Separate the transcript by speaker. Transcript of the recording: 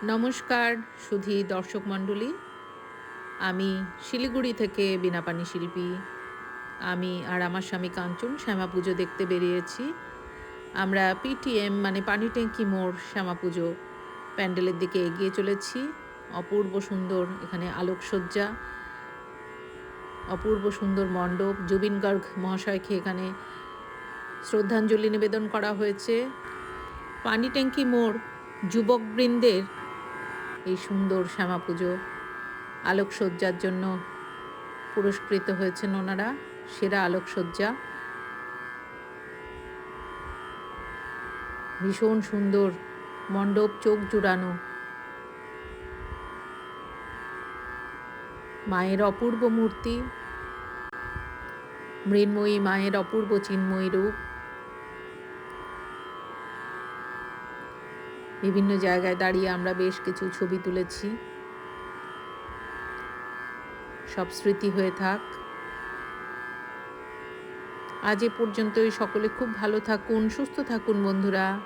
Speaker 1: নমস্কার সুধী দর্শক মণ্ডলী। আমি শিলিগুড়ি থেকে বীণাপাণি শিল্পী। আমি আর আমার স্বামী কাঞ্চন শ্যামা পুজো দেখতে বেরিয়েছি। আমরা পিটিএম মানে পানি ট্যাঙ্কি মোড় শ্যামা পুজো প্যান্ডেলের দিকে এগিয়ে চলেছি। অপূর্ব সুন্দর এখানে আলোকসজ্জা, অপূর্ব সুন্দর মণ্ডপ। জুবিন গার্গ মহাশয়কে এখানে শ্রদ্ধাঞ্জলি নিবেদন করা হয়েছে। পানি ট্যাঙ্কি মোড় যুবকবৃন্দের এই সুন্দর শ্যামা পুজো আলোকসজ্জার জন্য পুরস্কৃত হয়েছেন ওনারা, সেরা আলোকসজ্জা। ভীষণ সুন্দর মণ্ডপ, চোখ জুড়ানো। মায়ের অপূর্ব মূর্তি, মৃন্ময়ী মায়ের অপূর্ব চিন্ময়ী রূপ। বিভিন্ন জায়গায় দাঁড়িয়ে আমরা বেশ কিছু ছবি তুলেছি। সব স্মৃতি হয়ে থাক। আজ এ পর্যন্তই। সকলে খুব ভালো থাকুন, সুস্থ থাকুন বন্ধুরা।